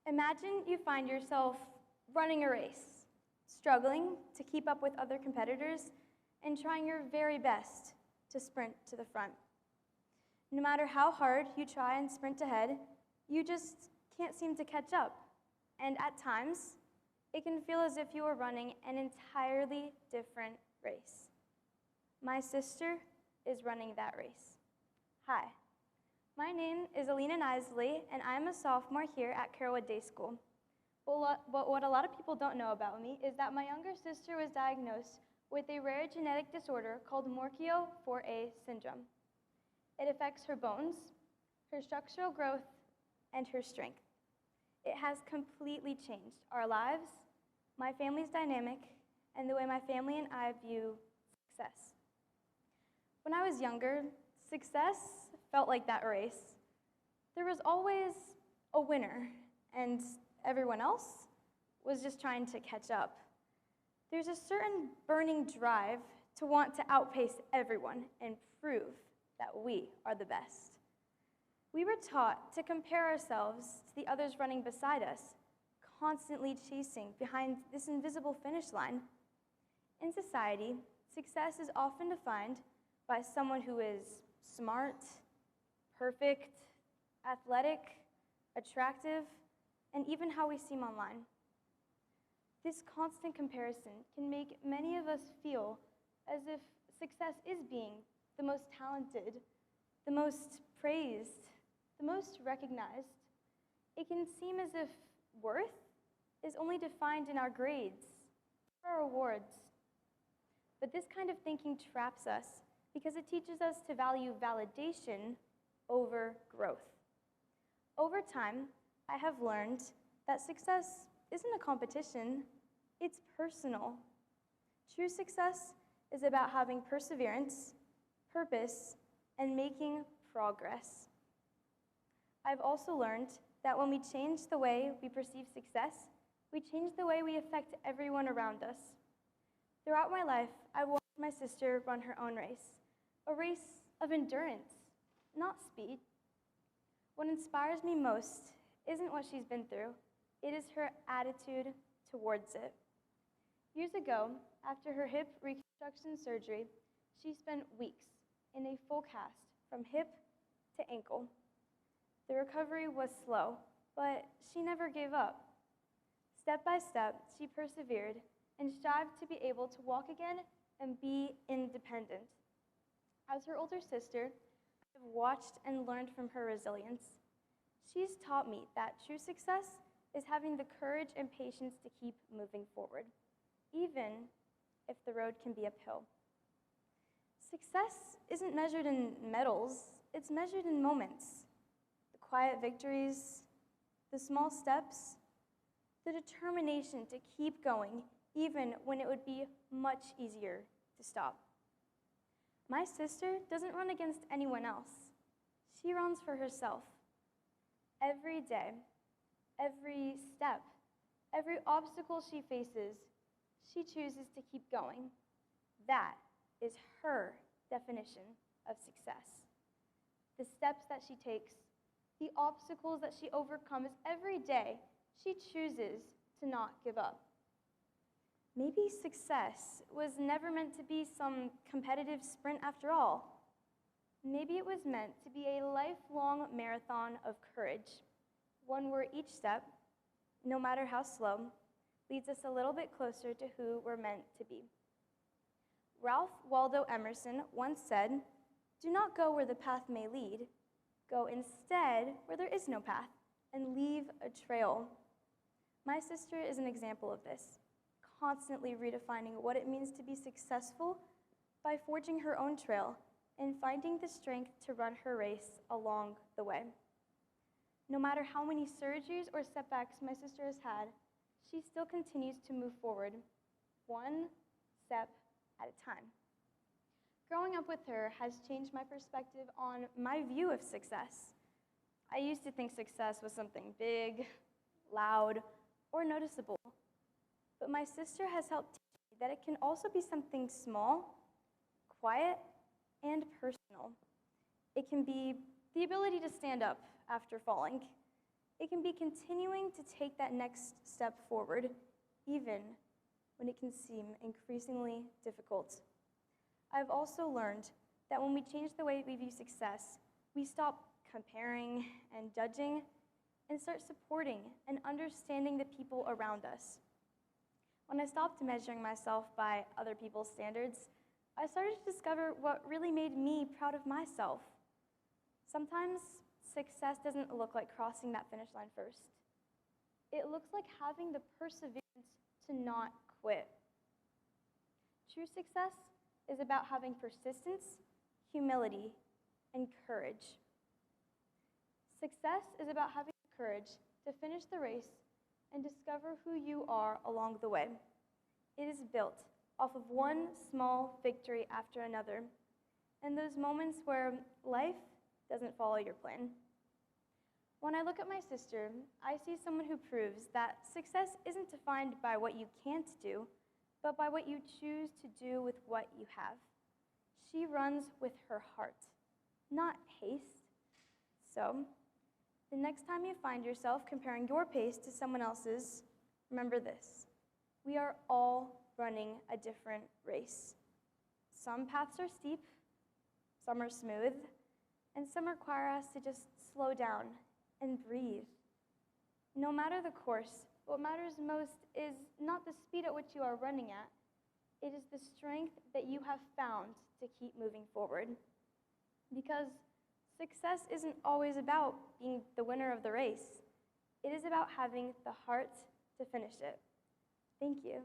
Imagine you find yourself running a race, struggling to keep up with other competitors, and trying your very best to sprint to the front. No matter how hard you try and sprint ahead, you just can't seem to catch up. And at times, it can feel as if you are running an entirely different race. My sister is running that race. Hi, my name is Alina Nisley, and I'm a sophomore here at Carrollwood Day School. But what a lot of people don't know about me is that my younger sister was diagnosed with a rare genetic disorder called Morquio 4A syndrome. It affects her bones, her structural growth, and her strength. It has completely changed our lives, my family's dynamic, and the way my family and I view success. When I was younger, success felt like that race. There was always a winner, and everyone else was just trying to catch up. There's a certain burning drive to want to outpace everyone and prove that we are the best. We were taught to compare ourselves to the others running beside us, constantly chasing behind this invisible finish line. In society, success is often defined by someone who is smart, perfect, athletic, attractive, and even how we seem online. This constant comparison can make many of us feel as if success is being the most talented, the most praised, the most recognized. It can seem as if worth is only defined in our grades or our awards. But this kind of thinking traps us because it teaches us to value validation over growth. Over time, I have learned that success isn't a competition, it's personal. True success is about having perseverance, purpose, and making progress. I've also learned that when we change the way we perceive success, we change the way we affect everyone around us. Throughout my life, I watched my sister run her own race, a race of endurance, not speed. What inspires me most isn't what she's been through, it is her attitude towards it. Years ago, after her hip reconstruction surgery, she spent weeks in a full cast from hip to ankle. The recovery was slow, but she never gave up. Step by step, she persevered and strived to be able to walk again and be independent. As her older sister, I've watched and learned from her resilience. She's taught me that true success is having the courage and patience to keep moving forward, even if the road can be uphill. Success isn't measured in medals, it's measured in moments. The quiet victories, the small steps, the determination to keep going even when it would be much easier to stop. My sister doesn't run against anyone else. She runs for herself. Every day, every step, every obstacle she faces, she chooses to keep going. That is her definition of success. The steps that she takes, the obstacles that she overcomes every day, she chooses to not give up. Maybe success was never meant to be some competitive sprint after all. Maybe it was meant to be a lifelong marathon of courage, one where each step, no matter how slow, leads us a little bit closer to who we're meant to be. Ralph Waldo Emerson once said, "Do not go where the path may lead. Go instead where there is no path, and leave a trail." My sister is an example of this, constantly redefining what it means to be successful by forging her own trail and finding the strength to run her race along the way. No matter how many surgeries or setbacks my sister has had, she still continues to move forward, one step at a time. Growing up with her has changed my perspective on my view of success. I used to think success was something big, loud, or noticeable. But my sister has helped teach me that it can also be something small, quiet, and personal. It can be the ability to stand up after falling. It can be continuing to take that next step forward, even when it can seem increasingly difficult. I've also learned that when we change the way we view success, we stop comparing and judging and start supporting and understanding the people around us. When I stopped measuring myself by other people's standards, I started to discover what really made me proud of myself. Sometimes success doesn't look like crossing that finish line first. It looks like having the perseverance to not quit. True success is about having persistence, humility, and courage. Success is about having the courage to finish the race and discover who you are along the way. It is built off of one small victory after another, and those moments where life doesn't follow your plan. When I look at my sister, I see someone who proves that success isn't defined by what you can't do, but by what you choose to do with what you have. She runs with her heart, not haste. So, the next time you find yourself comparing your pace to someone else's, remember this: we are all running a different race. Some paths are steep, some are smooth, and some require us to just slow down and breathe. No matter the course, what matters most is not the speed at which you are running at, it is the strength that you have found to keep moving forward. Because success isn't always about being the winner of the race. It is about having the heart to finish it. Thank you.